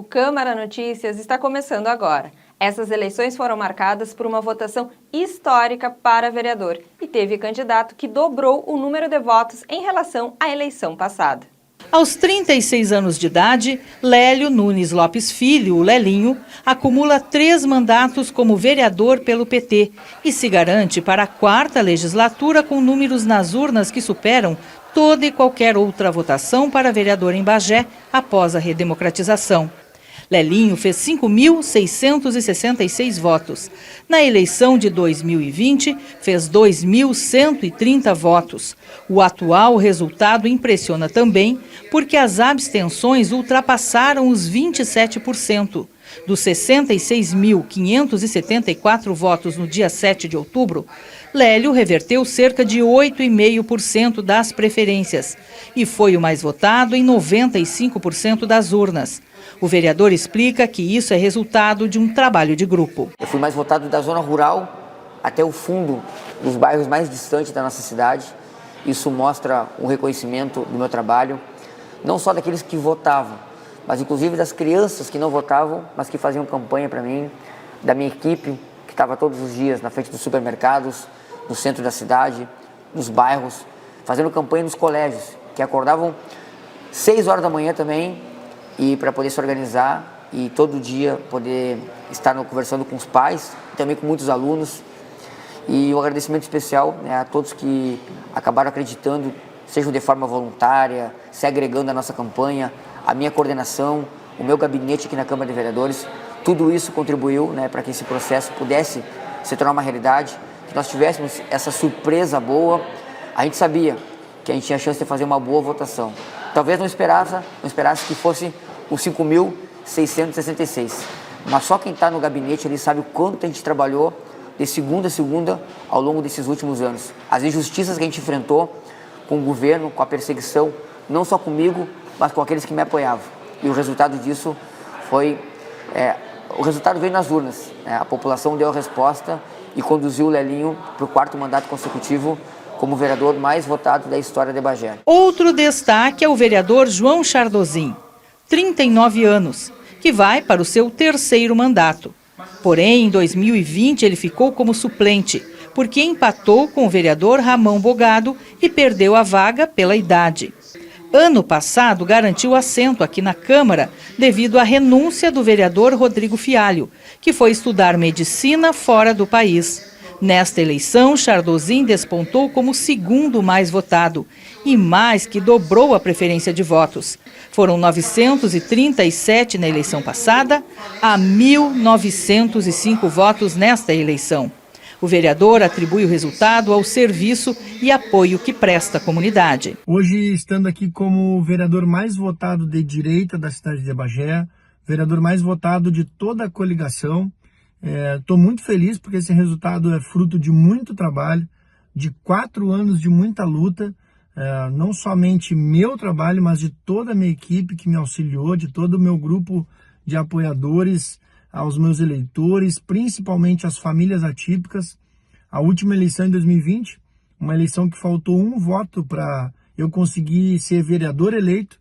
O Câmara Notícias está começando agora. Essas eleições foram marcadas por uma votação histórica para vereador e teve candidato que dobrou o número de votos em relação à eleição passada. Aos 36 anos de idade, Lélio Nunes Lopes Filho, o Lelinho, acumula 3 mandatos como vereador pelo PT e se garante para a 4ª legislatura com números nas urnas que superam toda e qualquer outra votação para vereador em Bagé após a redemocratização. Lelinho fez 5.666 votos. Na eleição de 2020, fez 2.130 votos. O atual resultado impressiona também porque as abstenções ultrapassaram os 27%. Dos 66.574 votos no dia 7 de outubro, Lélio reverteu cerca de 8,5% das preferências e foi o mais votado em 95% das urnas. O vereador explica que isso é resultado de um trabalho de grupo. Eu fui mais votado da zona rural até o fundo dos bairros mais distantes da nossa cidade. Isso mostra um reconhecimento do meu trabalho, não só daqueles que votavam, mas inclusive das crianças que não votavam, mas que faziam campanha para mim, da minha equipe, que estava todos os dias na frente dos supermercados, no centro da cidade, nos bairros, fazendo campanha nos colégios, que acordavam 6 horas da manhã também, e para poder se organizar e todo dia poder estar conversando com os pais, também com muitos alunos. E um agradecimento especial, né, a todos que acabaram acreditando, sejam de forma voluntária, se agregando à nossa campanha, a minha coordenação, o meu gabinete aqui na Câmara de Vereadores. Tudo isso contribuiu, né, para que esse processo pudesse se tornar uma realidade, que nós tivéssemos essa surpresa boa. A gente sabia que a gente tinha a chance de fazer uma boa votação. Talvez não esperasse que fosse os 5.666. Mas só quem está no gabinete ali sabe o quanto a gente trabalhou de segunda a segunda ao longo desses últimos anos. As injustiças que a gente enfrentou com o governo, com a perseguição, não só comigo, mas com aqueles que me apoiavam. E o resultado disso foi... o resultado veio nas urnas. A população deu a resposta e conduziu o Lelinho para o 4º mandato consecutivo como vereador mais votado da história de Bagé. Outro destaque é o vereador João Chardozin, 39 anos, que vai para o seu 3º mandato. Porém, em 2020 ele ficou como suplente, porque empatou com o vereador Ramão Bogado e perdeu a vaga pela idade. Ano passado garantiu assento aqui na Câmara devido à renúncia do vereador Rodrigo Fialho, que foi estudar medicina fora do país. Nesta eleição, Chardozin despontou como o 2º mais votado e mais que dobrou a preferência de votos. Foram 937 na eleição passada a 1.905 votos nesta eleição. O vereador atribui o resultado ao serviço e apoio que presta à comunidade. Hoje, estando aqui como vereador mais votado de direita da cidade de Bagé, vereador mais votado de toda a coligação, estou muito feliz porque esse resultado é fruto de muito trabalho, de 4 anos de muita luta, não somente meu trabalho, mas de toda a minha equipe que me auxiliou, de todo o meu grupo de apoiadores, aos meus eleitores, principalmente às famílias atípicas. A última eleição em 2020, uma eleição que faltou um voto para eu conseguir ser vereador eleito,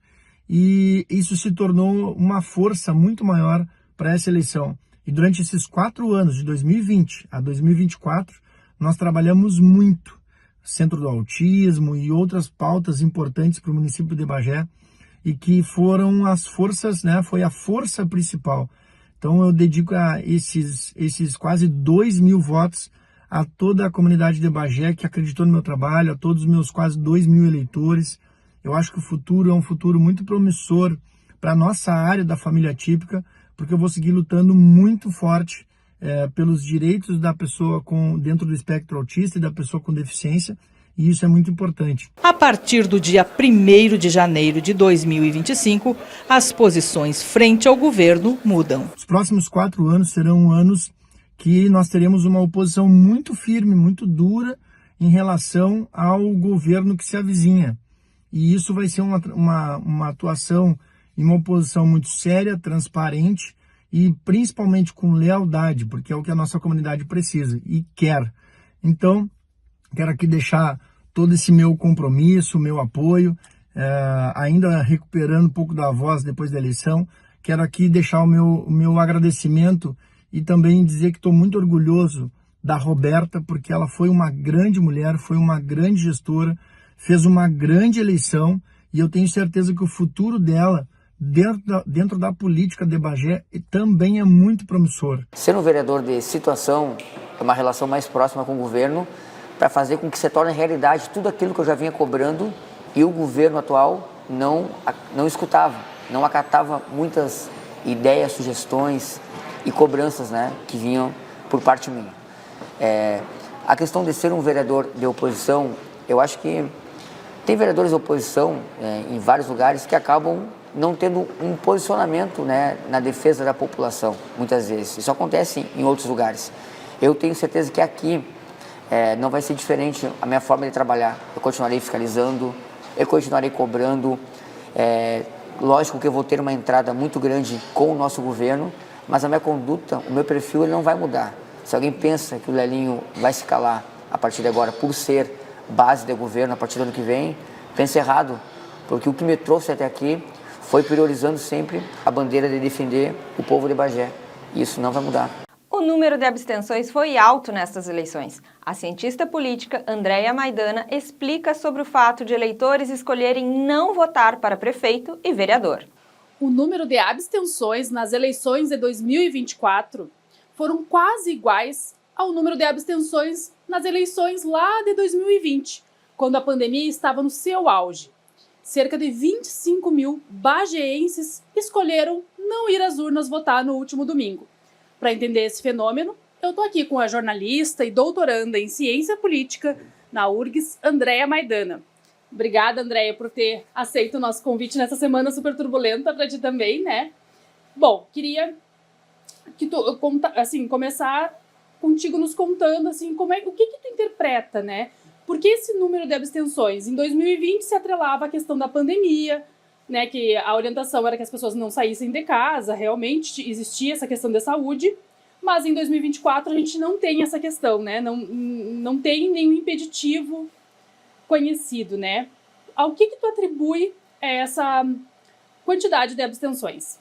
e isso se tornou uma força muito maior para essa eleição. E durante esses 4 anos, de 2020 a 2024, nós trabalhamos muito. Centro do Autismo e outras pautas importantes para o município de Bagé, e que foram as forças, né, foi a força principal. Então eu dedico a esses quase 2.000 votos a toda a comunidade de Bagé que acreditou no meu trabalho, a todos os meus quase 2.000 eleitores. Eu acho que o futuro é um futuro muito promissor para a nossa área da família atípica, porque eu vou seguir lutando muito forte pelos direitos da pessoa dentro do espectro autista e da pessoa com deficiência, e isso é muito importante. A partir do dia 1º de janeiro de 2025, as posições frente ao governo mudam. Os próximos 4 anos serão anos que nós teremos uma oposição muito firme, muito dura em relação ao governo que se avizinha. E isso vai ser uma atuação e uma oposição muito séria, transparente e principalmente com lealdade, porque é o que a nossa comunidade precisa e quer. Então, quero aqui deixar todo esse meu compromisso, meu apoio, ainda recuperando um pouco da voz depois da eleição, Quero aqui deixar o meu agradecimento e também dizer que estou muito orgulhoso da Roberta, porque ela foi uma grande mulher, foi uma grande gestora, fez uma grande eleição e eu tenho certeza que o futuro dela dentro da política de Bagé também é muito promissor. Ser um vereador de situação é uma relação mais próxima com o governo para fazer com que se torne realidade tudo aquilo que eu já vinha cobrando e o governo atual não escutava, não acatava muitas ideias, sugestões e cobranças, né, que vinham por parte minha. A questão de ser um vereador de oposição, eu acho que tem vereadores de oposição em vários lugares que acabam não tendo um posicionamento, né, na defesa da população, muitas vezes. Isso acontece em outros lugares. Eu tenho certeza que aqui não vai ser diferente a minha forma de trabalhar. Eu continuarei fiscalizando, eu continuarei cobrando. Lógico que eu vou ter uma entrada muito grande com o nosso governo, mas a minha conduta, o meu perfil, ele não vai mudar. Se alguém pensa que o Lelinho vai se calar a partir de agora por ser base de governo a partir do ano que vem, pensa errado, porque o que me trouxe até aqui foi priorizando sempre a bandeira de defender o povo de Bagé. E isso não vai mudar. O número de abstenções foi alto nestas eleições. A cientista política Andréia Maidana explica sobre o fato de eleitores escolherem não votar para prefeito e vereador. O número de abstenções nas eleições de 2024 foram quase iguais ao número de abstenções nas eleições lá de 2020, quando a pandemia estava no seu auge. Cerca de 25 mil bageenses escolheram não ir às urnas votar no último domingo. Para entender esse fenômeno, eu estou aqui com a jornalista e doutoranda em ciência política na URGS, Andréia Maidana. Obrigada, Andréia, por ter aceito o nosso convite nessa semana super turbulenta para ti também, né? Bom, queria que tu, começar contigo nos contando assim, o que tu interpreta, né? Por que esse número de abstenções? Em 2020 se atrelava à questão da pandemia, né, que a orientação era que as pessoas não saíssem de casa, realmente existia essa questão de saúde, mas em 2024 a gente não tem essa questão, né? Não tem nenhum impeditivo conhecido, né? Ao que tu atribui essa quantidade de abstenções?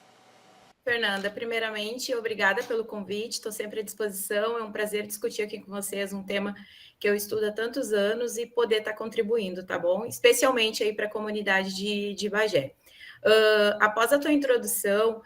Fernanda, primeiramente, obrigada pelo convite, estou sempre à disposição, é um prazer discutir aqui com vocês um tema que eu estudo há tantos anos e poder estar contribuindo, tá bom? Especialmente aí para a comunidade de Bagé. Após a tua introdução,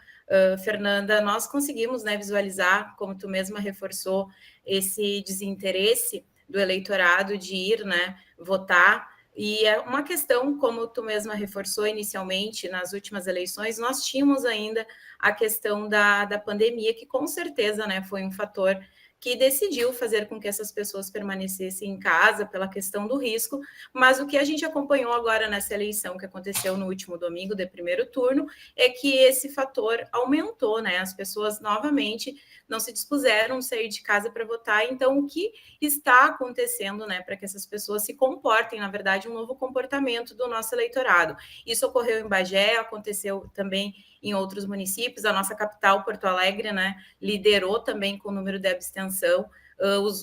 Fernanda, nós conseguimos, né, visualizar, como tu mesma reforçou, esse desinteresse do eleitorado de ir, né, votar. E é uma questão, como tu mesma reforçou inicialmente, nas últimas eleições, nós tínhamos ainda a questão da pandemia, que com certeza, né, foi um fator que decidiu fazer com que essas pessoas permanecessem em casa pela questão do risco, mas o que a gente acompanhou agora nessa eleição que aconteceu no último domingo de primeiro turno é que esse fator aumentou, né? As pessoas novamente não se dispuseram a sair de casa para votar, então o que está acontecendo, né, para que essas pessoas se comportem, na verdade, um novo comportamento do nosso eleitorado. Isso ocorreu em Bagé, aconteceu também em outros municípios, a nossa capital, Porto Alegre, né, liderou também com o número de abstenção,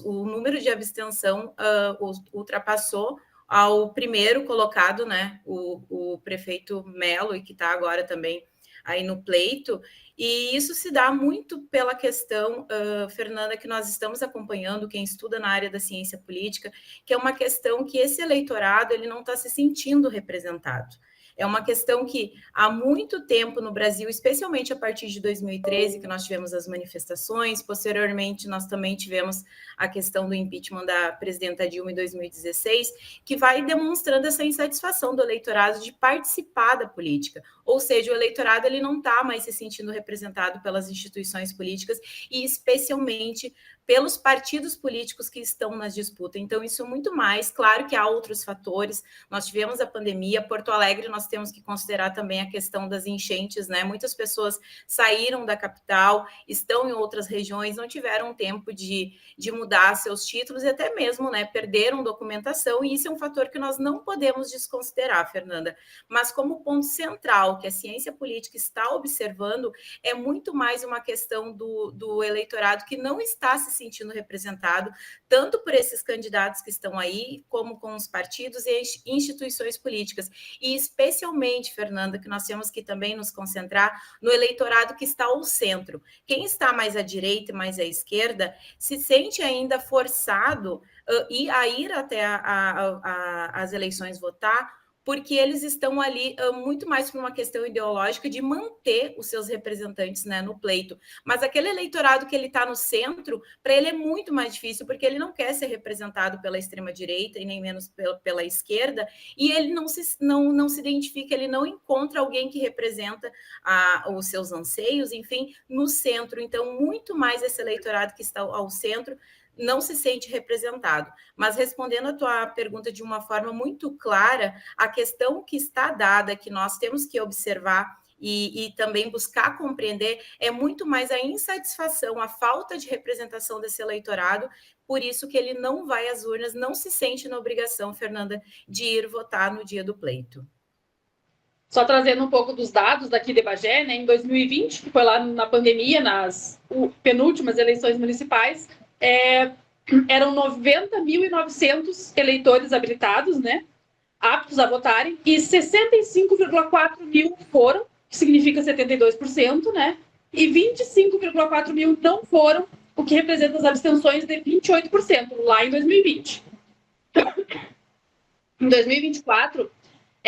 o número de abstenção ultrapassou ao primeiro colocado, né, o prefeito Melo, e que está agora também aí no pleito, e isso se dá muito pela questão, Fernanda, que nós estamos acompanhando, quem estuda na área da ciência política, que é uma questão que esse eleitorado ele não está se sentindo representado. É uma questão que há muito tempo no Brasil, especialmente a partir de 2013, que nós tivemos as manifestações, posteriormente nós também tivemos a questão do impeachment da presidenta Dilma em 2016, que vai demonstrando essa insatisfação do eleitorado de participar da política. Ou seja, o eleitorado ele não está mais se sentindo representado pelas instituições políticas e especialmente pelos partidos políticos que estão nas disputas. Então, isso é muito mais. Claro que há outros fatores. Nós tivemos a pandemia. Porto Alegre, nós temos que considerar também a questão das enchentes, né? Muitas pessoas saíram da capital, estão em outras regiões, não tiveram tempo de mudar seus títulos e até mesmo, né, perderam documentação. E isso é um fator que nós não podemos desconsiderar, Fernanda. Mas como ponto central que a ciência política está observando, é muito mais uma questão do eleitorado que não está se sentindo representado, tanto por esses candidatos que estão aí, como com os partidos e instituições políticas. E especialmente, Fernanda, que nós temos que também nos concentrar no eleitorado que está ao centro. Quem está mais à direita e mais à esquerda se sente ainda forçado a ir até as eleições votar, porque eles estão ali muito mais por uma questão ideológica de manter os seus representantes, né, no pleito. Mas aquele eleitorado que ele está no centro, para ele é muito mais difícil, porque ele não quer ser representado pela extrema-direita e nem menos pela esquerda, e ele não se identifica, ele não encontra alguém que representa os seus anseios, enfim, no centro. Então, muito mais esse eleitorado que está ao centro não se sente representado. Mas respondendo a tua pergunta de uma forma muito clara, a questão que está dada, que nós temos que observar e também buscar compreender, é muito mais a insatisfação, a falta de representação desse eleitorado, por isso que ele não vai às urnas, não se sente na obrigação, Fernanda, de ir votar no dia do pleito. Só trazendo um pouco dos dados daqui de Bagé, né, em 2020, que foi lá na pandemia, nas penúltimas eleições municipais, eram 90.900 eleitores habilitados, né, aptos a votarem, e 65,4 mil foram, que significa 72%, né, e 25,4 mil não foram, o que representa as abstenções de 28%, lá em 2020. Em 2024,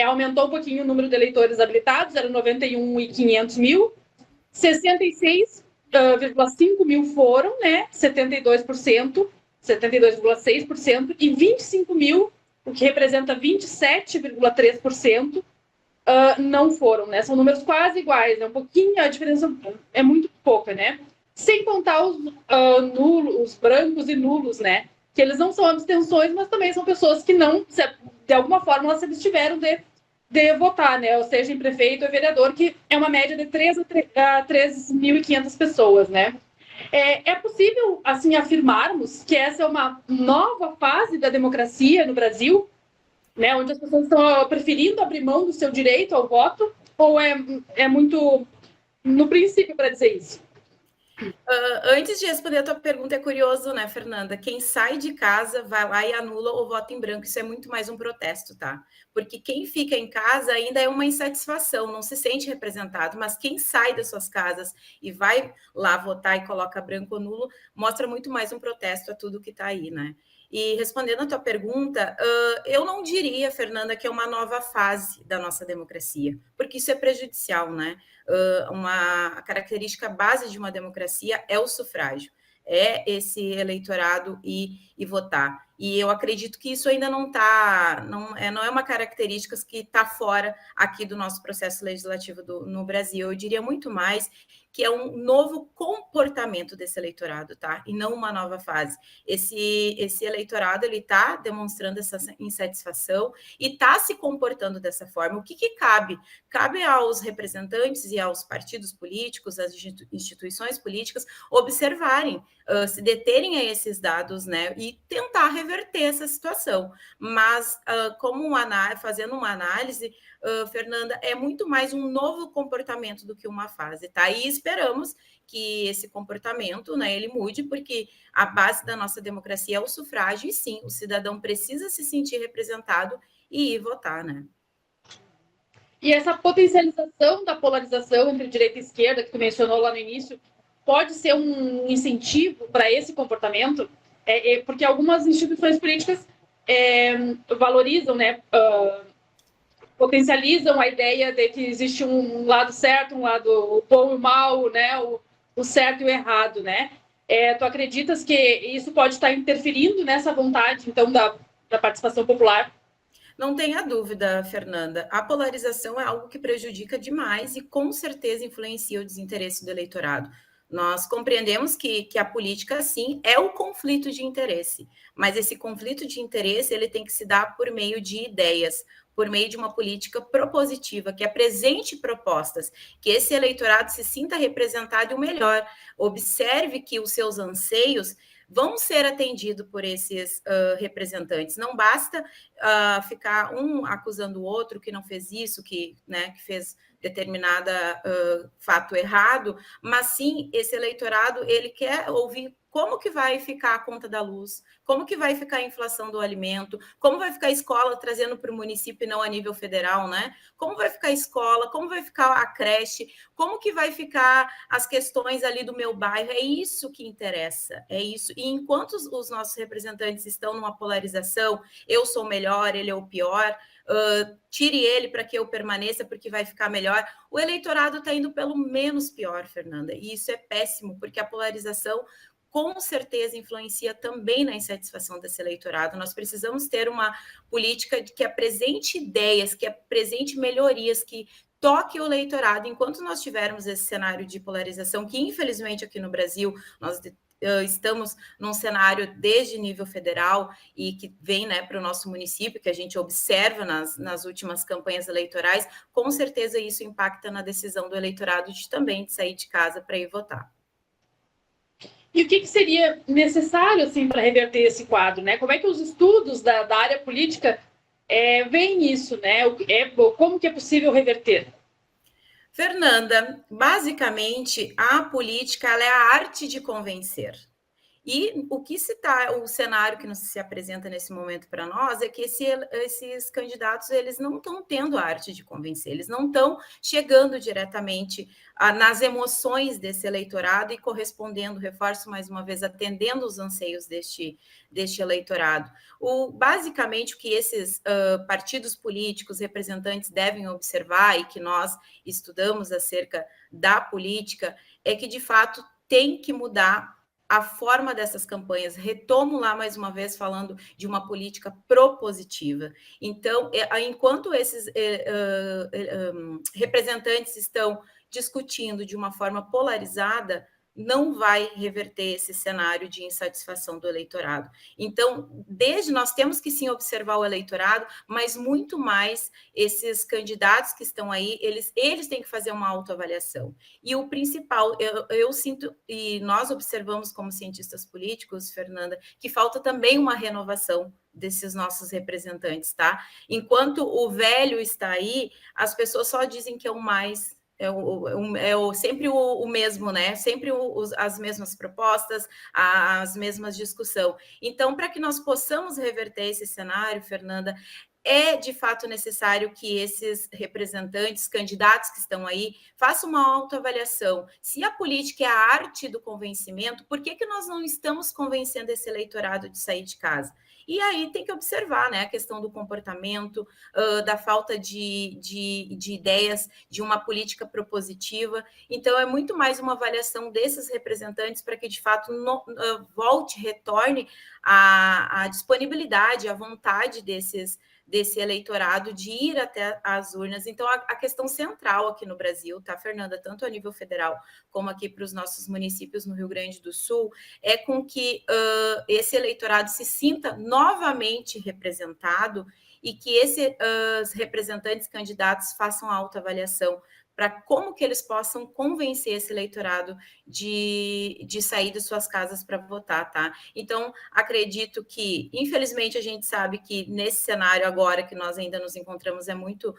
aumentou um pouquinho o número de eleitores habilitados, eram 91.500 mil, 66,5 mil foram, né, 72%, 72,6%, e 25 mil, o que representa 27,3%, não foram, né? São números quase iguais, né? Um pouquinho, a diferença é muito pouca, né? Sem contar os nulos, os brancos e nulos, né? Que eles não são abstenções, mas também são pessoas que não, de alguma forma, elas se abstiveram de votar, né? Ou seja, em prefeito ou vereador, que é uma média de 3.000 a 3.500 pessoas, né? É possível, assim, afirmarmos que essa é uma nova fase da democracia no Brasil, né? Onde as pessoas estão preferindo abrir mão do seu direito ao voto, ou é muito no princípio para dizer isso? Antes de responder a tua pergunta, é curioso, né, Fernanda? Quem sai de casa vai lá e anula ou vota em branco. Isso é muito mais um protesto, tá? Porque quem fica em casa ainda é uma insatisfação, não se sente representado, mas quem sai das suas casas e vai lá votar e coloca branco ou nulo, mostra muito mais um protesto a tudo que está aí, né? E respondendo a tua pergunta, eu não diria, Fernanda, que é uma nova fase da nossa democracia, porque isso é prejudicial, né? A característica base de uma democracia é o sufrágio, é esse eleitorado e votar. E eu acredito que isso ainda não é uma característica que está fora aqui do nosso processo legislativo no Brasil. Eu diria muito mais que é um novo comportamento desse eleitorado, tá? E não uma nova fase. Esse eleitorado, ele está demonstrando essa insatisfação e está se comportando dessa forma. O que cabe? Cabe aos representantes e aos partidos políticos, às instituições políticas, observarem, se deterem a esses dados, né? E tentar reverter essa situação. Mas, fazendo uma análise, Fernanda, é muito mais um novo comportamento do que uma fase, tá? E esperamos que esse comportamento, né, ele mude, porque a base da nossa democracia é o sufrágio, e sim, o cidadão precisa se sentir representado e ir votar, né? E essa potencialização da polarização entre direita e esquerda, que tu mencionou lá no início, pode ser um incentivo para esse comportamento? Porque algumas instituições políticas valorizam, né, potencializam a ideia de que existe um lado certo, um lado bom e o mal, né, o certo e o errado, né? Tu acreditas que isso pode estar interferindo nessa vontade, então, da participação popular? Não tenha dúvida, Fernanda. A polarização é algo que prejudica demais e, com certeza, influencia o desinteresse do eleitorado. Nós compreendemos que a política, sim, é o conflito de interesse, mas esse conflito de interesse ele tem que se dar por meio de ideias, por meio de uma política propositiva, que apresente propostas, que esse eleitorado se sinta representado e o melhor, observe que os seus anseios vão ser atendidos por esses representantes. Não basta ficar um acusando o outro que não fez isso, que fez determinada fato errado, mas sim, esse eleitorado, ele quer ouvir como que vai ficar a conta da luz, como que vai ficar a inflação do alimento, como vai ficar a escola trazendo para o município e não a nível federal, né? Como vai ficar a escola, como vai ficar a creche, como que vai ficar as questões ali do meu bairro, é isso que interessa, é isso. E enquanto os nossos representantes estão numa polarização, eu sou o melhor, ele é o pior, tire ele para que eu permaneça porque vai ficar melhor, o eleitorado está indo pelo menos pior, Fernanda, e isso é péssimo, porque a polarização com certeza influencia também na insatisfação desse eleitorado. Nós precisamos ter uma política que apresente ideias, que apresente melhorias, que toque o eleitorado. Enquanto nós tivermos esse cenário de polarização, que infelizmente aqui no Brasil nós estamos num cenário desde nível federal e que vem, né, para o nosso município, que a gente observa nas últimas campanhas eleitorais, com certeza isso impacta na decisão do eleitorado de também de sair de casa para ir votar. E o que seria necessário assim, para reverter esse quadro? Né? Como é que os estudos da área política veem isso? Né? Como que é possível reverter? Fernanda, basicamente, a política ela é a arte de convencer. E o cenário que nos se apresenta nesse momento para nós é que esses candidatos eles não estão tendo a arte de convencer, eles não estão chegando diretamente nas emoções desse eleitorado e correspondendo, reforço mais uma vez, atendendo os anseios deste eleitorado. Basicamente, o que esses partidos políticos, representantes devem observar e que nós estudamos acerca da política é que, de fato, tem que mudar a forma dessas campanhas. Retomo lá mais uma vez falando de uma política propositiva. Então, enquanto esses representantes estão discutindo de uma forma polarizada, não vai reverter esse cenário de insatisfação do eleitorado. Então, nós temos que sim observar o eleitorado, mas muito mais esses candidatos que estão aí, eles têm que fazer uma autoavaliação. E o principal, eu sinto, e nós observamos como cientistas políticos, Fernanda, que falta também uma renovação desses nossos representantes, tá? Enquanto o velho está aí, as pessoas só dizem que é o mais... sempre o mesmo, né? Sempre as mesmas propostas, as mesmas discussões. Então, para que nós possamos reverter esse cenário, Fernanda, é de fato necessário que esses representantes, candidatos que estão aí, façam uma autoavaliação. Se a política é a arte do convencimento, por que nós não estamos convencendo esse eleitorado de sair de casa? E aí tem que observar, né, a questão do comportamento, da falta de ideias, de uma política propositiva. Então, é muito mais uma avaliação desses representantes para que, de fato, retorne a disponibilidade, a vontade desse eleitorado de ir até as urnas. Então, a questão central aqui no Brasil, tá, Fernanda, tanto a nível federal como aqui para os nossos municípios no Rio Grande do Sul, é com que esse eleitorado se sinta novamente representado e que esses representantes candidatos façam a autoavaliação para como que eles possam convencer esse eleitorado de sair de suas casas para votar, tá? Então, acredito que, infelizmente, a gente sabe que nesse cenário agora que nós ainda nos encontramos é muito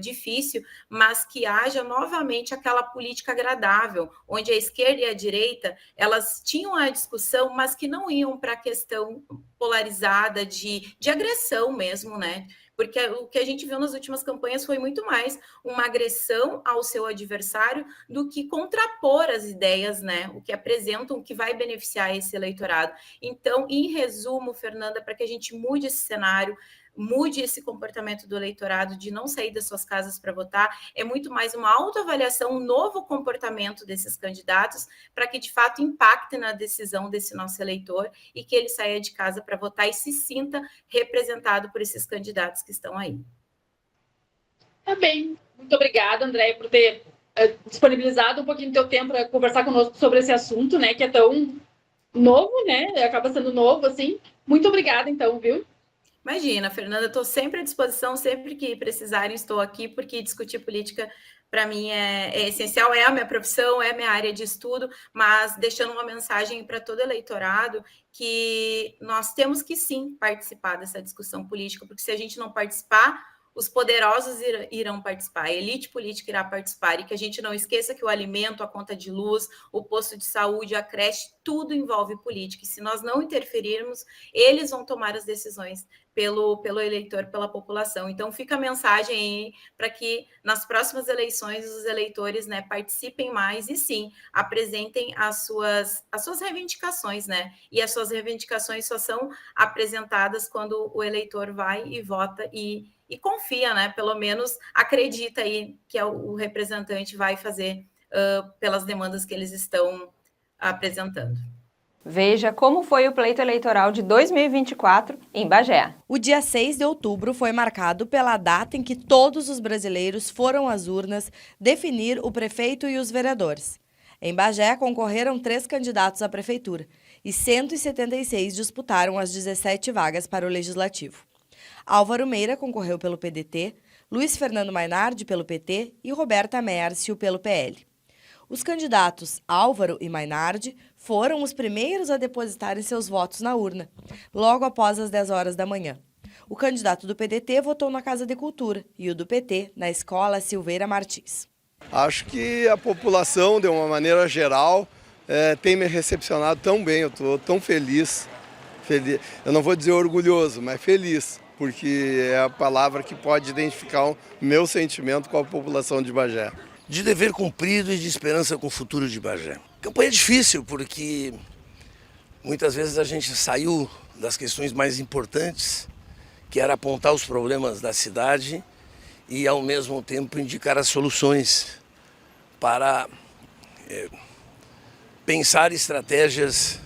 difícil, mas que haja novamente aquela política agradável, onde a esquerda e a direita, elas tinham a discussão, mas que não iam para a questão polarizada de agressão mesmo, né? Porque o que a gente viu nas últimas campanhas foi muito mais uma agressão ao seu adversário do que contrapor as ideias, né? O que apresentam, o que vai beneficiar esse eleitorado. Então, em resumo, Fernanda, para que a gente mude esse cenário, mude esse comportamento do eleitorado de não sair das suas casas para votar, é muito mais uma autoavaliação, um novo comportamento desses candidatos para que, de fato, impacte na decisão desse nosso eleitor e que ele saia de casa para votar e se sinta representado por esses candidatos que estão aí. Tá bem. Muito obrigada, Andréia, por ter disponibilizado um pouquinho do teu tempo para conversar conosco sobre esse assunto, né, que é tão novo, né, acaba sendo novo, assim. Muito obrigada, então, viu? Imagina, Fernanda, estou sempre à disposição, sempre que precisarem estou aqui, porque discutir política para mim é essencial, é a minha profissão, é a minha área de estudo, mas deixando uma mensagem para todo eleitorado que nós temos que sim participar dessa discussão política, porque se a gente não participar, os poderosos irão participar, a elite política irá participar, e que a gente não esqueça que o alimento, a conta de luz, o posto de saúde, a creche, tudo envolve política, e se nós não interferirmos, eles vão tomar as decisões pelo eleitor, pela população. Então fica a mensagem aí para que nas próximas eleições os eleitores, né, participem mais e sim, apresentem as suas reivindicações, né? E as suas reivindicações só são apresentadas quando o eleitor vai e vota e confia, né? Pelo menos acredita aí que o representante vai fazer pelas demandas que eles estão apresentando. Veja como foi o pleito eleitoral de 2024 em Bagé. O dia 6 de outubro foi marcado pela data em que todos os brasileiros foram às urnas definir o prefeito e os vereadores. Em Bagé, concorreram 3 candidatos à prefeitura e 176 disputaram as 17 vagas para o Legislativo. Álvaro Meira concorreu pelo PDT, Luiz Fernando Mainardi pelo PT e Roberta Mércio pelo PL. Os candidatos Álvaro e Mainardi foram os primeiros a depositarem seus votos na urna, logo após as 10 horas da manhã. O candidato do PDT votou na Casa de Cultura e o do PT na Escola Silveira Martins. Acho que a população, de uma maneira geral, tem me recepcionado tão bem, eu estou tão feliz. Eu não vou dizer orgulhoso, mas feliz, porque é a palavra que pode identificar o meu sentimento com a população de Bagé. De dever cumprido e de esperança com o futuro de Bagé. Campanha difícil, porque muitas vezes a gente saiu das questões mais importantes, que era apontar os problemas da cidade e, ao mesmo tempo, indicar as soluções para pensar estratégias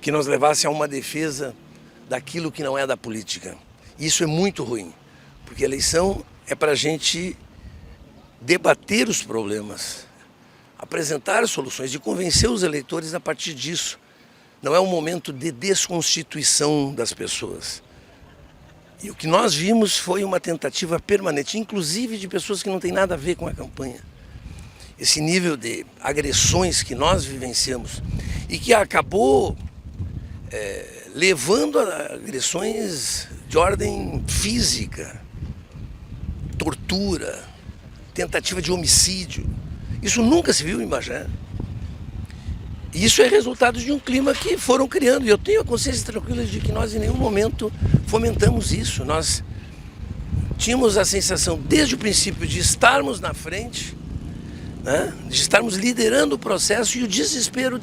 que nos levassem a uma defesa daquilo que não é da política. Isso é muito ruim, porque a eleição é para a gente debater os problemas, apresentar soluções e convencer os eleitores a partir disso. Não é um momento de desconstituição das pessoas. E o que nós vimos foi uma tentativa permanente, inclusive de pessoas que não têm nada a ver com a campanha. Esse nível de agressões que nós vivenciamos e que acabou levando a agressões de ordem física, tortura, tentativa de homicídio. Isso nunca se viu em Bagé. Isso é resultado de um clima que foram criando. E eu tenho a consciência tranquila de que nós em nenhum momento fomentamos isso. Nós tínhamos a sensação, desde o princípio, de estarmos na frente, né? De estarmos liderando o processo, e o desespero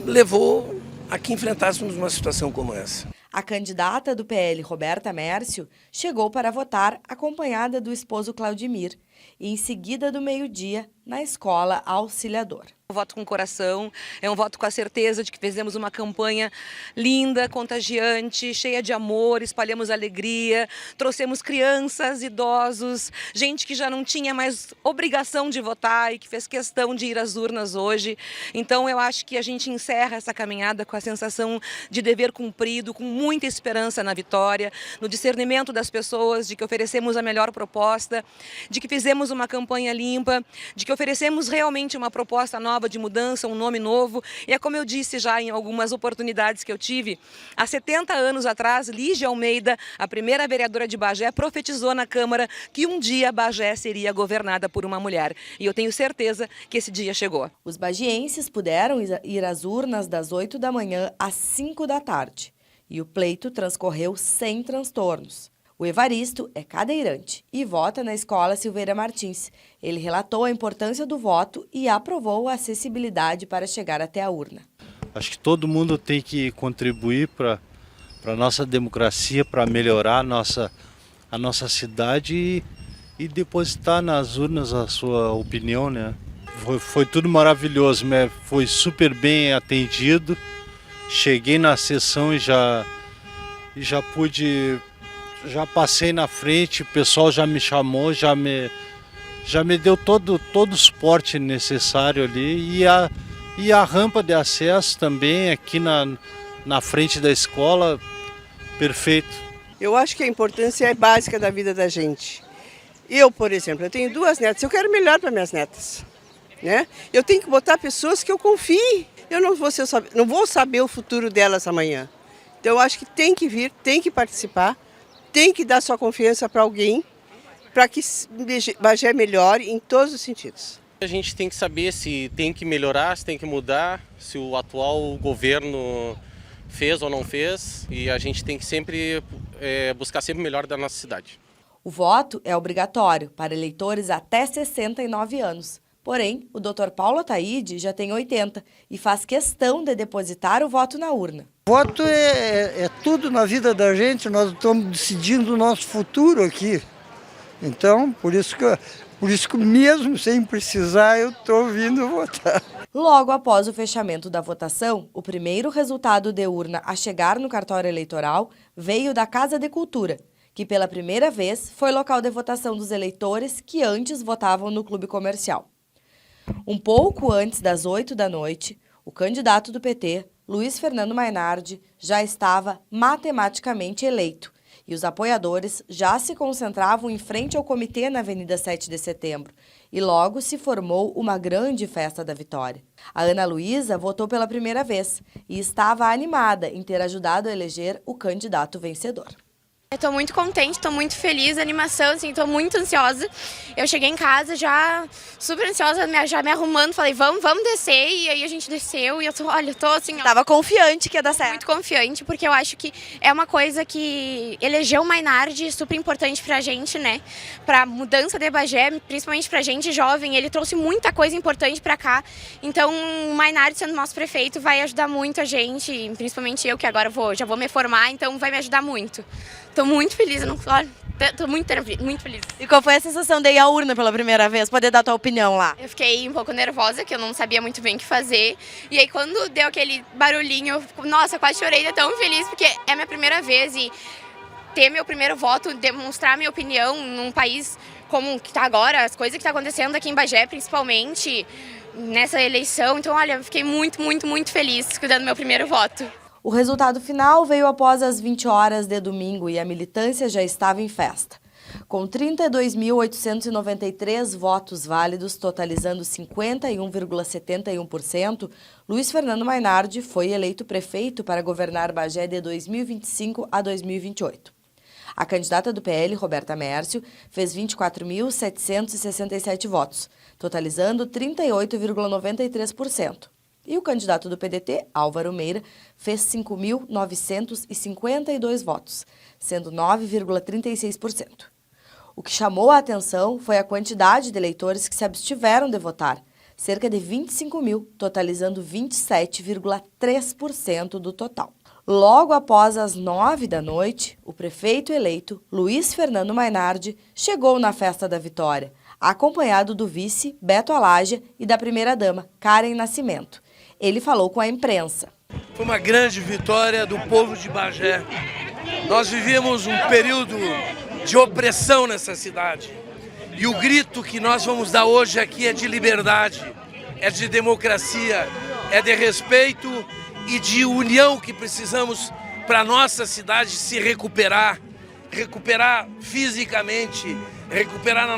levou a que enfrentássemos uma situação como essa. A candidata do PL, Roberta Mércio, chegou para votar acompanhada do esposo Claudimir e, em seguida do meio-dia, na Escola Auxiliador. Um voto com coração, é um voto com a certeza de que fizemos uma campanha linda, contagiante, cheia de amor, espalhamos alegria, trouxemos crianças, idosos, gente que já não tinha mais obrigação de votar e que fez questão de ir às urnas hoje. Então eu acho que a gente encerra essa caminhada com a sensação de dever cumprido, com muita esperança na vitória, no discernimento das pessoas, de que oferecemos a melhor proposta, de que fizemos uma campanha limpa, de que oferecemos realmente uma proposta nova de mudança, um nome novo. E é como eu disse já em algumas oportunidades que eu tive, há 70 anos atrás, Lígia Almeida, a primeira vereadora de Bagé, profetizou na Câmara que um dia Bagé seria governada por uma mulher. E eu tenho certeza que esse dia chegou. Os bagienses puderam ir às urnas das 8 da manhã às 5 da tarde. E o pleito transcorreu sem transtornos. O Evaristo é cadeirante e vota na Escola Silveira Martins. Ele relatou a importância do voto e aprovou a acessibilidade para chegar até a urna. Acho que todo mundo tem que contribuir para a nossa democracia, para melhorar a nossa cidade e depositar nas urnas a sua opinião, né? Foi tudo maravilhoso, né? Foi super bem atendido. Cheguei na sessão e já já passei na frente, o pessoal já me chamou, já me deu todo o suporte necessário ali, e a rampa de acesso também aqui na frente da escola, perfeito. Eu acho que a importância é básica da vida da gente. Eu, por exemplo, eu tenho 2 netas, eu quero melhor para minhas netas, né? Eu tenho que botar pessoas que eu confie, eu não vou saber o futuro delas amanhã. Então eu acho que tem que vir, tem que participar, tem que dar sua confiança para alguém para que Bagé melhore em todos os sentidos. A gente tem que saber se tem que melhorar, se tem que mudar, se o atual governo fez ou não fez, e a gente tem que sempre buscar sempre o melhor da nossa cidade. O voto é obrigatório para eleitores até 69 anos. Porém, o Dr. Paulo Ataíde já tem 80 e faz questão de depositar o voto na urna. O voto é tudo na vida da gente, nós estamos decidindo o nosso futuro aqui. Então, por isso que mesmo sem precisar, eu estou vindo votar. Logo após o fechamento da votação, o primeiro resultado de urna a chegar no cartório eleitoral veio da Casa de Cultura, que pela primeira vez foi local de votação dos eleitores que antes votavam no clube comercial. Um pouco antes das 8 da noite, o candidato do PT, Luiz Fernando Mainardi, já estava matematicamente eleito e os apoiadores já se concentravam em frente ao comitê na Avenida 7 de Setembro e logo se formou uma grande festa da vitória. A Ana Luísa votou pela primeira vez e estava animada em ter ajudado a eleger o candidato vencedor. Eu tô muito contente, tô muito feliz, animação, assim, tô muito ansiosa. Eu cheguei em casa já super ansiosa, já me arrumando, falei, vamos descer, e aí a gente desceu e eu tô assim... Tava confiante que ia dar certo. Muito confiante, porque eu acho que é uma coisa que elegeu o Mainardi super importante pra gente, né? Pra mudança de Bagé, principalmente pra gente jovem, ele trouxe muita coisa importante pra cá. Então o Mainardi sendo nosso prefeito vai ajudar muito a gente, principalmente eu que agora já vou me formar, então vai me ajudar muito. Tô muito feliz, tô muito feliz. E qual foi a sensação de ir à urna pela primeira vez? Poder dar a tua opinião lá? Eu fiquei um pouco nervosa, que eu não sabia muito bem o que fazer. E aí quando deu aquele barulhinho, nossa, quase chorei, de tão feliz, porque é a minha primeira vez e ter meu primeiro voto, demonstrar minha opinião num país como que tá agora, as coisas que tá acontecendo aqui em Bagé, principalmente nessa eleição. Então, olha, eu fiquei muito feliz dando meu primeiro voto. O resultado final veio após as 20 horas de domingo e a militância já estava em festa. Com 32.893 votos válidos, totalizando 51,71%, Luiz Fernando Mainardi foi eleito prefeito para governar Bagé de 2025 a 2028. A candidata do PL, Roberta Mércio, fez 24.767 votos, totalizando 38,93%. E o candidato do PDT, Álvaro Meira, fez 5.952 votos, sendo 9,36%. O que chamou a atenção foi a quantidade de eleitores que se abstiveram de votar, cerca de 25 mil, totalizando 27,3% do total. Logo após as 9 da noite, o prefeito eleito, Luiz Fernando Mainardi, chegou na festa da vitória, acompanhado do vice, Beto Alágia, e da primeira-dama, Karen Nascimento. Ele falou com a imprensa. Foi uma grande vitória do povo de Bagé. Nós vivemos um período de opressão nessa cidade. E o grito que nós vamos dar hoje aqui é de liberdade, é de democracia, é de respeito e de união que precisamos para a nossa cidade se recuperar fisicamente, recuperar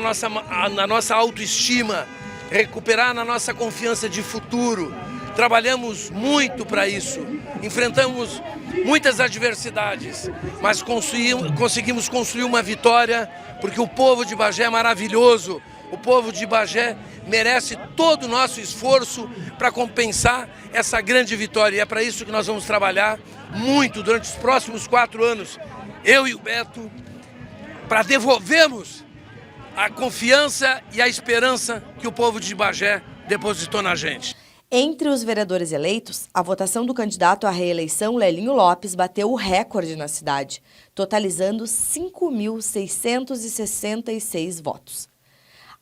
na nossa autoestima, recuperar na nossa confiança de futuro. Trabalhamos muito para isso, enfrentamos muitas adversidades, mas conseguimos construir uma vitória, porque o povo de Bagé é maravilhoso, o povo de Bagé merece todo o nosso esforço para compensar essa grande vitória. E é para isso que nós vamos trabalhar muito durante os próximos 4 anos, eu e o Beto, para devolvermos a confiança e a esperança que o povo de Bagé depositou na gente. Entre os vereadores eleitos, a votação do candidato à reeleição, Lelinho Lopes, bateu o recorde na cidade, totalizando 5.666 votos.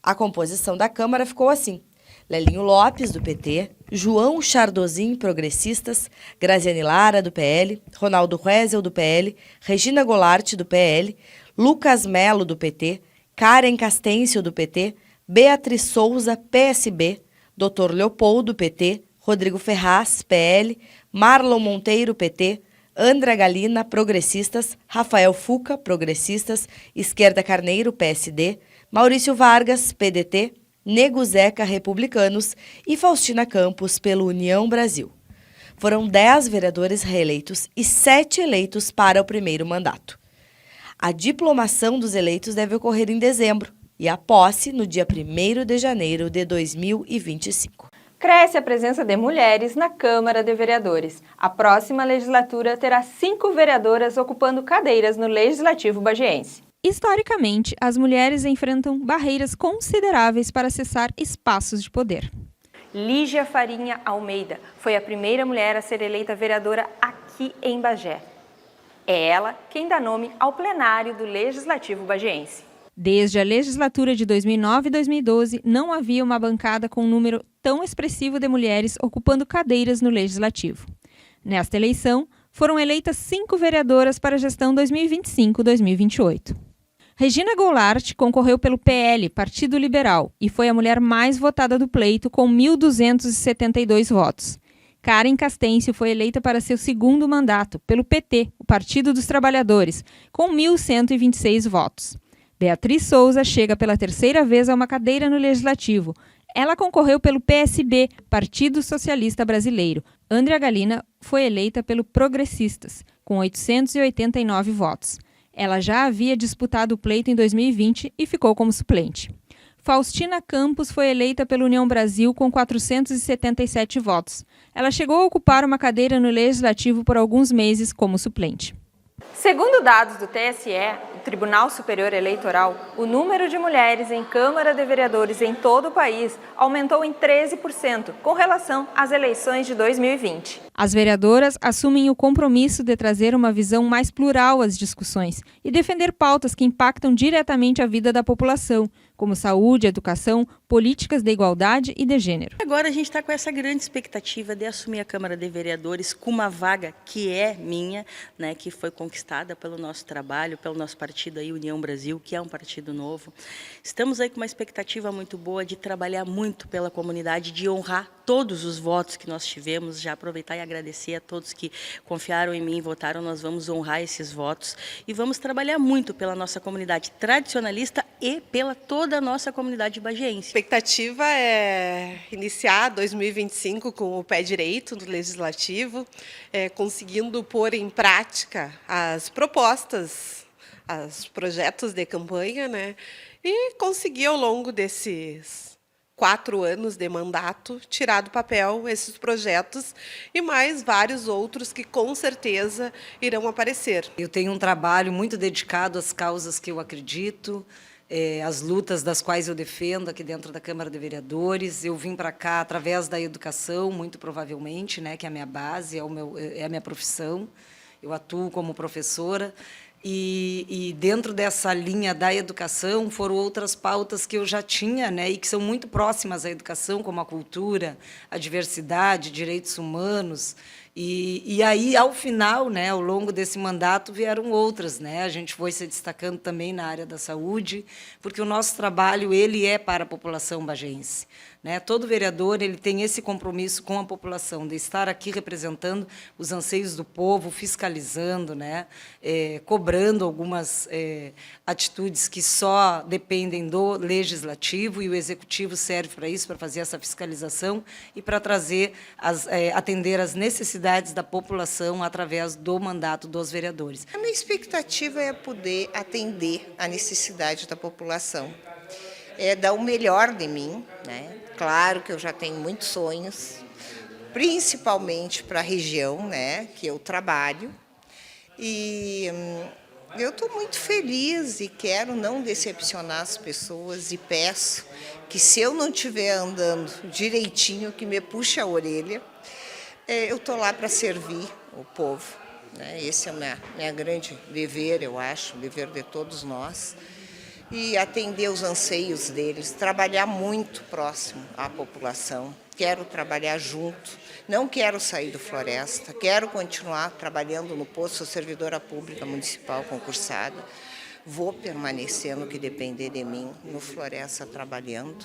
A composição da Câmara ficou assim: Lelinho Lopes, do PT, João Chardozin, Progressistas, Graziane Lara, do PL, Ronaldo Rezel, do PL, Regina Golart, do PL, Lucas Melo, do PT, Karen Castêncio, do PT, Beatriz Souza, PSB, Dr. Leopoldo, PT, Rodrigo Ferraz, PL, Marlon Monteiro, PT, Andra Galina, Progressistas, Rafael Fuca, Progressistas, Esquerda Carneiro, PSD, Maurício Vargas, PDT, Nego Zeca, Republicanos e Faustina Campos, pelo União Brasil. Foram 10 vereadores reeleitos e 7 eleitos para o primeiro mandato. A diplomação dos eleitos deve ocorrer em dezembro e a posse no dia 1º de janeiro de 2025. Cresce a presença de mulheres na Câmara de Vereadores. A próxima legislatura terá 5 vereadoras ocupando cadeiras no Legislativo bagéense. Historicamente, as mulheres enfrentam barreiras consideráveis para acessar espaços de poder. Lígia Farinha Almeida foi a primeira mulher a ser eleita vereadora aqui em Bagé. É ela quem dá nome ao plenário do Legislativo bagéense. Desde a legislatura de 2009 e 2012, não havia uma bancada com um número tão expressivo de mulheres ocupando cadeiras no Legislativo. Nesta eleição, foram eleitas 5 vereadoras para a gestão 2025-2028. Regina Goulart concorreu pelo PL, Partido Liberal, e foi a mulher mais votada do pleito, com 1.272 votos. Karen Castêncio foi eleita para seu 2º mandato, pelo PT, o Partido dos Trabalhadores, com 1.126 votos. Beatriz Souza chega pela 3ª vez a uma cadeira no Legislativo. Ela concorreu pelo PSB, Partido Socialista Brasileiro. Andrea Galina foi eleita pelo Progressistas, com 889 votos. Ela já havia disputado o pleito em 2020 e ficou como suplente. Faustina Campos foi eleita pela União Brasil com 477 votos. Ela chegou a ocupar uma cadeira no Legislativo por alguns meses como suplente. Segundo dados do TSE, o Tribunal Superior Eleitoral, o número de mulheres em Câmara de Vereadores em todo o país aumentou em 13% com relação às eleições de 2020. As vereadoras assumem o compromisso de trazer uma visão mais plural às discussões e defender pautas que impactam diretamente a vida da população, como saúde, educação, políticas de igualdade e de gênero. Agora a gente está com essa grande expectativa de assumir a Câmara de Vereadores com uma vaga que é minha, né, que foi conquistada pelo nosso trabalho, pelo nosso partido aí, União Brasil, que é um partido novo. Estamos aí com uma expectativa muito boa de trabalhar muito pela comunidade, de honrar todos os votos que nós tivemos, já aproveitar e agradecer a todos que confiaram em mim e votaram. Nós vamos honrar esses votos e vamos trabalhar muito pela nossa comunidade tradicionalista e pela toda a nossa comunidade bagéense. A expectativa é iniciar 2025 com o pé direito no Legislativo, conseguindo pôr em prática as propostas, os projetos de campanha, né? E conseguir ao longo desses 4 anos de mandato, tirar do papel esses projetos e mais vários outros que com certeza irão aparecer. Eu tenho um trabalho muito dedicado às causas que eu acredito, as lutas das quais eu defendo aqui dentro da Câmara de Vereadores. Eu vim para cá através da educação, muito provavelmente, né, que é a minha base, é a minha profissão. Eu atuo como professora. E dentro dessa linha da educação foram outras pautas que eu já tinha, né, e que são muito próximas à educação, como a cultura, a diversidade, direitos humanos. E aí, ao final, né, ao longo desse mandato, vieram outras, né? A gente foi se destacando também na área da saúde, porque o nosso trabalho ele é para a população bagéense, né? Todo vereador ele tem esse compromisso com a população, de estar aqui representando os anseios do povo, fiscalizando, né? Cobrando algumas atitudes que só dependem do legislativo, e o executivo serve para isso, para fazer essa fiscalização e para trazer, atender às necessidades da população através do mandato dos vereadores. A minha expectativa é poder atender a necessidade da população, dar o melhor de mim, né? Claro que eu já tenho muitos sonhos, principalmente para a região, né, que eu trabalho, e eu estou muito feliz e quero não decepcionar as pessoas e peço que, se eu não estiver andando direitinho, que me puxe a orelha. Eu estou lá para servir o povo, né? Esse é o meu grande dever, eu acho, o dever de todos nós, e atender os anseios deles, trabalhar muito próximo à população. Quero trabalhar junto, não quero sair do Floresta, quero continuar trabalhando no posto, sou servidora pública municipal concursada, vou permanecer no que depender de mim, no Floresta trabalhando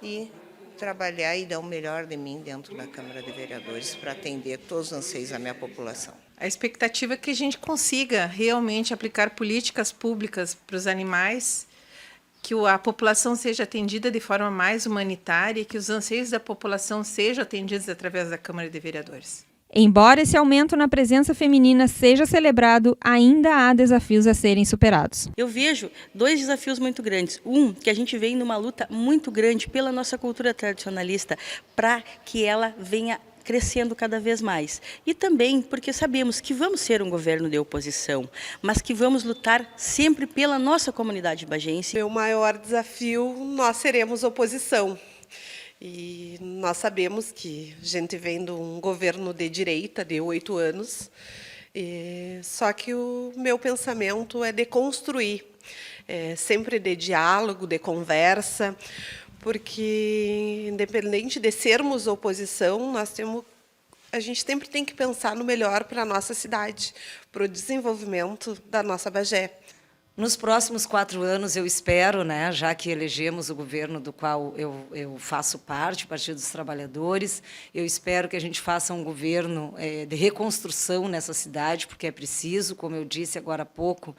e trabalhar e dar o melhor de mim dentro da Câmara de Vereadores para atender todos os anseios da minha população. A expectativa é que a gente consiga realmente aplicar políticas públicas para os animais, que a população seja atendida de forma mais humanitária e que os anseios da população sejam atendidos através da Câmara de Vereadores. Embora esse aumento na presença feminina seja celebrado, ainda há desafios a serem superados. Eu vejo 2 desafios muito grandes. Que a gente vem numa luta muito grande pela nossa cultura tradicionalista, para que ela venha crescendo cada vez mais. E também porque sabemos que vamos ser um governo de oposição, mas que vamos lutar sempre pela nossa comunidade bagense. Meu maior desafio, nós seremos oposição. E nós sabemos que a gente vem de um governo de direita de 8 anos, só que o meu pensamento é de construir, sempre de diálogo, de conversa, porque, independente de sermos oposição, a gente sempre tem que pensar no melhor para a nossa cidade, para o desenvolvimento da nossa Bagé. Nos próximos 4 anos, eu espero, né, já que elegemos o governo do qual eu faço parte, o Partido dos Trabalhadores, eu espero que a gente faça um governo de reconstrução nessa cidade, porque é preciso, como eu disse agora há pouco,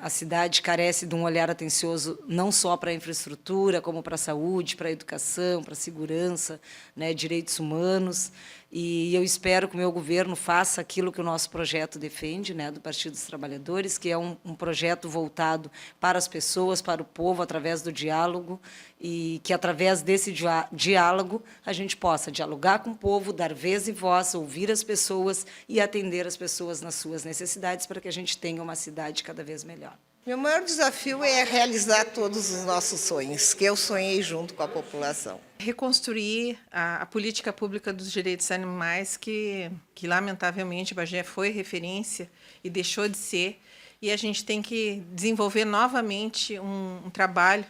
a cidade carece de um olhar atencioso não só para a infraestrutura, como para a saúde, para a educação, para a segurança, né, direitos humanos. E eu espero que o meu governo faça aquilo que o nosso projeto defende, né, do Partido dos Trabalhadores, que é um projeto voltado para as pessoas, para o povo, através do diálogo, e que, através desse diálogo, a gente possa dialogar com o povo, dar vez e voz, ouvir as pessoas e atender as pessoas nas suas necessidades, para que a gente tenha uma cidade cada vez melhor. Meu maior desafio é realizar todos os nossos sonhos, que eu sonhei junto com a população. Reconstruir a política pública dos direitos animais, que lamentavelmente, Bagé foi referência e deixou de ser, e a gente tem que desenvolver novamente um trabalho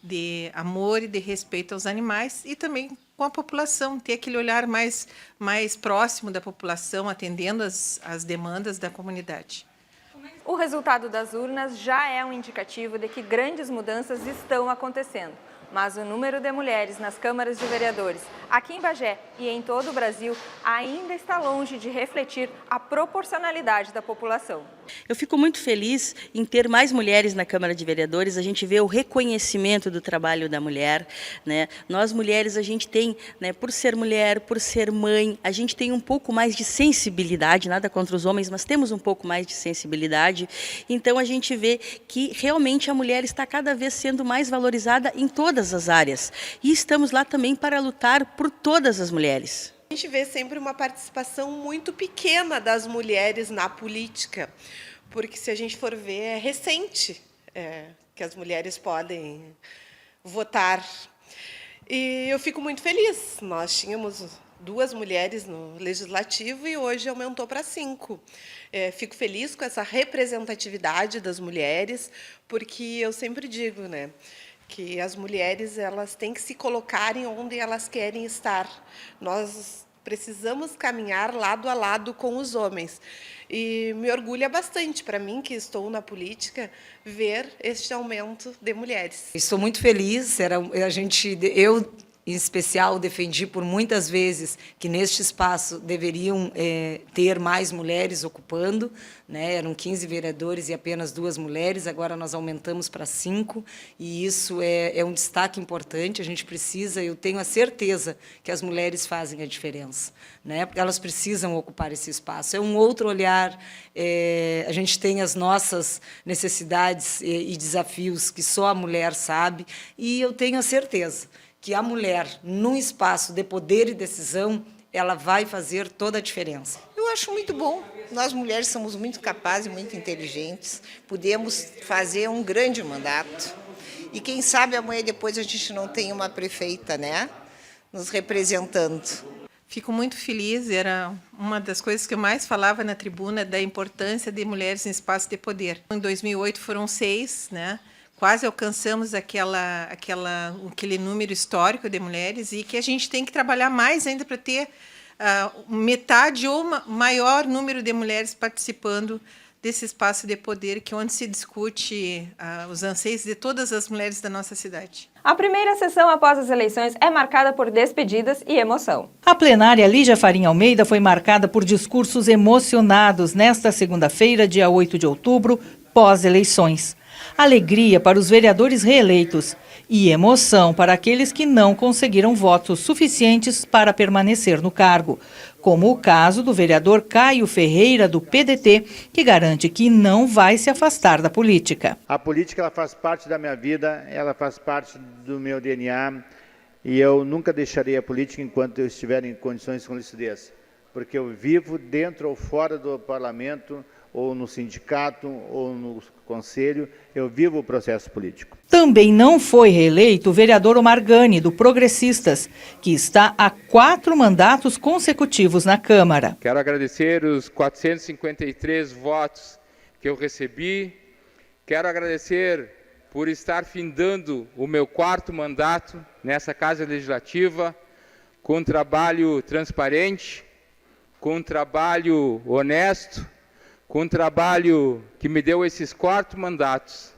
de amor e de respeito aos animais e também com a população, ter aquele olhar mais próximo da população, atendendo as demandas da comunidade. O resultado das urnas já é um indicativo de que grandes mudanças estão acontecendo. Mas o número de mulheres nas câmaras de vereadores, aqui em Bagé e em todo o Brasil, ainda está longe de refletir a proporcionalidade da população. Eu fico muito feliz em ter mais mulheres na Câmara de Vereadores. A gente vê o reconhecimento do trabalho da mulher, né? Nós mulheres, a gente tem, né, por ser mulher, por ser mãe, a gente tem um pouco mais de sensibilidade, nada contra os homens, mas temos um pouco mais de sensibilidade. Então a gente vê que realmente a mulher está cada vez sendo mais valorizada em todas as áreas. E estamos lá também para lutar por todas as mulheres. A gente vê sempre uma participação muito pequena das mulheres na política, porque, se a gente for ver, é recente que as mulheres podem votar. E eu fico muito feliz. Nós tínhamos 2 mulheres no Legislativo e hoje aumentou para 5. Fico feliz com essa representatividade das mulheres, porque eu sempre digo, né, que as mulheres, elas têm que se colocarem onde elas querem estar. Nós precisamos caminhar lado a lado com os homens. E me orgulha bastante, para mim, que estou na política, ver este aumento de mulheres. Estou muito feliz. Eu, em especial, defendi por muitas vezes que neste espaço deveriam ter mais mulheres ocupando, né? Eram 15 vereadores e apenas 2 mulheres, agora nós aumentamos para 5, e isso é um destaque importante. A gente precisa, eu tenho a certeza que as mulheres fazem a diferença, né? Porque elas precisam ocupar esse espaço. É um outro olhar, a gente tem as nossas necessidades e desafios que só a mulher sabe, e eu tenho a certeza que a mulher, num espaço de poder e decisão, ela vai fazer toda a diferença. Eu acho muito bom. Nós, mulheres, somos muito capazes, muito inteligentes, podemos fazer um grande mandato. E, quem sabe, amanhã depois a gente não tem uma prefeita, né, nos representando. Fico muito feliz, era uma das coisas que eu mais falava na tribuna, da importância de mulheres em espaço de poder. Em 2008 foram 6, né? Quase alcançamos aquele número histórico de mulheres, e que a gente tem que trabalhar mais ainda para ter metade ou maior número de mulheres participando desse espaço de poder, que é onde se discute os anseios de todas as mulheres da nossa cidade. A primeira sessão após as eleições é marcada por despedidas e emoção. A plenária Lígia Farinha Almeida foi marcada por discursos emocionados nesta segunda-feira, dia 8 de outubro, pós-eleições. Alegria para os vereadores reeleitos e emoção para aqueles que não conseguiram votos suficientes para permanecer no cargo. como o caso do vereador Caio Ferreira, do PDT, que garante que não vai se afastar da política. A política ela faz parte da minha vida, ela faz parte do meu DNA e eu nunca deixarei a política enquanto eu estiver em condições com lucidez, porque eu vivo dentro ou fora do parlamento, ou no sindicato, ou no conselho, eu vivo o processo político. Também não foi reeleito o vereador Omar Gani, do Progressistas, que está há 4 mandatos consecutivos na Câmara. Quero agradecer os 453 votos que eu recebi. Quero agradecer por estar findando o meu 4º mandato nessa Casa Legislativa, com um trabalho transparente, com um trabalho honesto, com um trabalho que me deu esses 4 mandatos.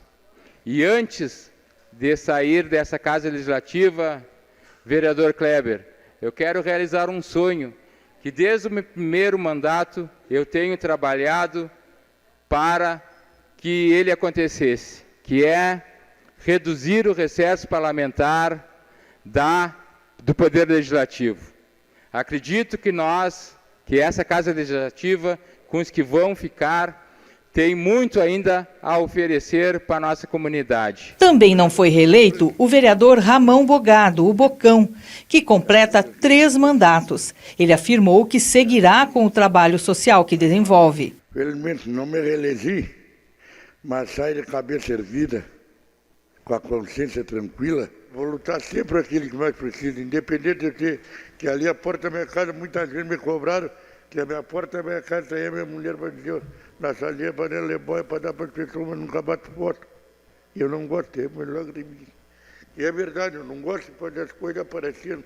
E antes de sair dessa Casa Legislativa, vereador Kleber, eu quero realizar um sonho que desde o meu primeiro mandato eu tenho trabalhado para que ele acontecesse, que é reduzir o recesso parlamentar do Poder Legislativo. Acredito que essa Casa Legislativa, com os que vão ficar, tem muito ainda a oferecer para a nossa comunidade. Também não foi reeleito o vereador Ramão Bogado, o Bocão, que completa 3 mandatos. Ele afirmou que seguirá com o trabalho social que desenvolve. Felizmente não me reelegi, mas saio de cabeça erguida, com a consciência tranquila. Vou lutar sempre por aquele que mais precisa, independente de ter que ali a porta da minha casa, muitas vezes me cobraram que a minha porta da minha casa aí a minha mulher vai dizer, na salinha para ela é boa para dar para as pessoas, mas nunca bato porta. E eu não gosto, é melhor de mim. E é verdade, eu não gosto de fazer as coisas aparecendo.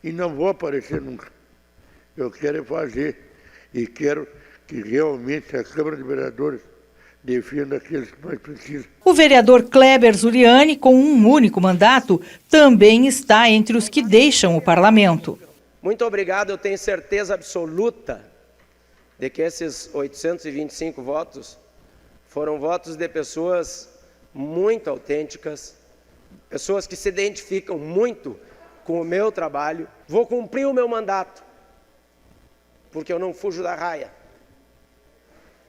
E não vou aparecer nunca. Eu quero fazer. E quero que realmente a Câmara de Vereadores defenda aqueles que mais precisam. O vereador Kleber Zuliani, com um único mandato, também está entre os que deixam o parlamento. Muito obrigado, eu tenho certeza absoluta de que esses 825 votos foram votos de pessoas muito autênticas, pessoas que se identificam muito com o meu trabalho. Vou cumprir o meu mandato, porque eu não fujo da raia.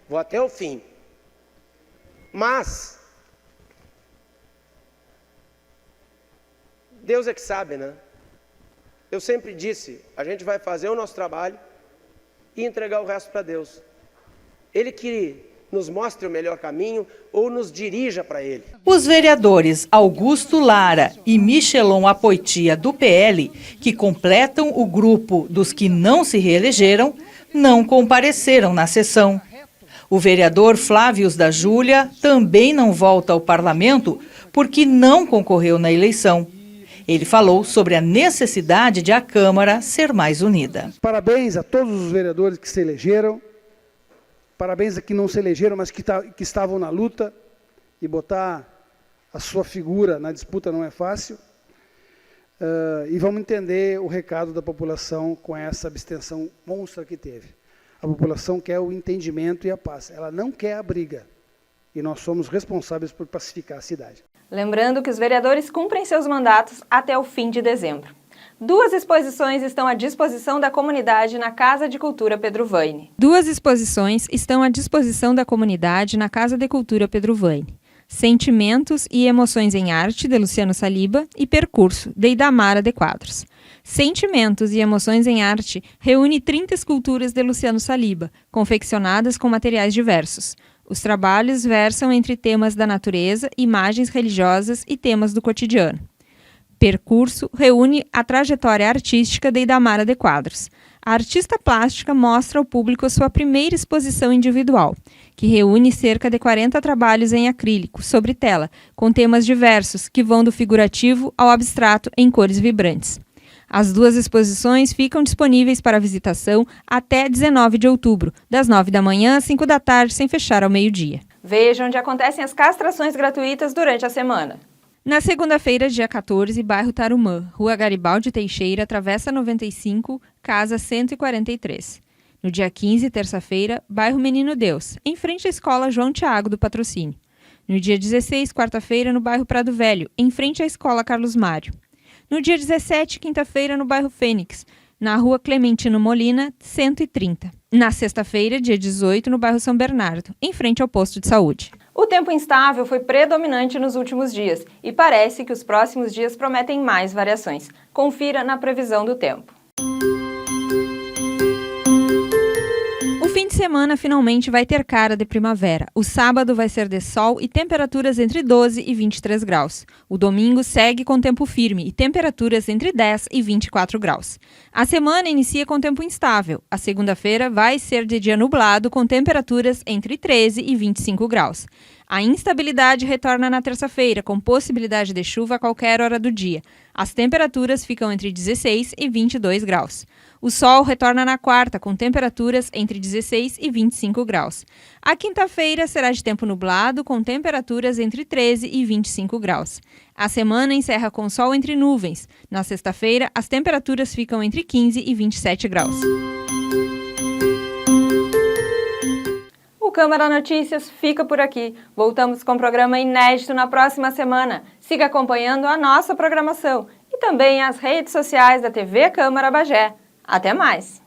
Vou até o fim. Mas Deus é que sabe, né? Eu sempre disse, a gente vai fazer o nosso trabalho e entregar o resto para Deus. Ele que nos mostre o melhor caminho ou nos dirija para ele. Os vereadores Augusto Lara e Michelon Apoitia, do PL, que completam o grupo dos que não se reelegeram, não compareceram na sessão. O vereador Flávios da Júlia também não volta ao parlamento porque não concorreu na eleição. Ele falou sobre a necessidade de a Câmara ser mais unida. Parabéns a todos os vereadores que se elegeram, parabéns a que não se elegeram, mas que estavam na luta, e botar a sua figura na disputa não é fácil. E vamos entender o recado da população com essa abstenção monstra que teve. A população quer o entendimento e a paz, ela não quer a briga, e nós somos responsáveis por pacificar a cidade. Lembrando que os vereadores cumprem seus mandatos até o fim de dezembro. 2 exposições estão à disposição da comunidade na Casa de Cultura Pedro Vaine. 2 exposições estão à disposição da comunidade na Casa de Cultura Pedro Vaine. Sentimentos e Emoções em Arte, de Luciano Saliba, e Percurso, de Idamara de Quadros. Sentimentos e Emoções em Arte reúne 30 esculturas de Luciano Saliba, confeccionadas com materiais diversos. Os trabalhos versam entre temas da natureza, imagens religiosas e temas do cotidiano. Percurso reúne a trajetória artística de Idamara de Quadros. A artista plástica mostra ao público a sua primeira exposição individual, que reúne cerca de 40 trabalhos em acrílico, sobre tela, com temas diversos, que vão do figurativo ao abstrato em cores vibrantes. As 2 exposições ficam disponíveis para visitação até 19 de outubro, das 9 da manhã às 5 da tarde, sem fechar ao meio-dia. Veja onde acontecem as castrações gratuitas durante a semana. Na segunda-feira, dia 14, bairro Tarumã, Rua Garibaldi Teixeira, Travessa 95, Casa 143. No dia 15, terça-feira, bairro Menino Deus, em frente à Escola João Tiago do Patrocínio. No dia 16, quarta-feira, no bairro Prado Velho, em frente à Escola Carlos Mário. No dia 17, quinta-feira, no bairro Fênix, na Rua Clementino Molina, 130. Na sexta-feira, dia 18, no bairro São Bernardo, em frente ao posto de saúde. O tempo instável foi predominante nos últimos dias e parece que os próximos dias prometem mais variações. Confira na previsão do tempo. O fim de semana finalmente vai ter cara de primavera. O sábado vai ser de sol e temperaturas entre 12 e 23 graus. O domingo segue com tempo firme e temperaturas entre 10 e 24 graus. A semana inicia com tempo instável. A segunda-feira vai ser de dia nublado com temperaturas entre 13 e 25 graus. A instabilidade retorna na terça-feira, com possibilidade de chuva a qualquer hora do dia. As temperaturas ficam entre 16 e 22 graus. O sol retorna na quarta, com temperaturas entre 16 e 25 graus. A quinta-feira será de tempo nublado, com temperaturas entre 13 e 25 graus. A semana encerra com sol entre nuvens. Na sexta-feira, as temperaturas ficam entre 15 e 27 graus. O Câmara Notícias fica por aqui. Voltamos com um programa inédito na próxima semana. Siga acompanhando a nossa programação e também as redes sociais da TV Câmara Bagé. Até mais!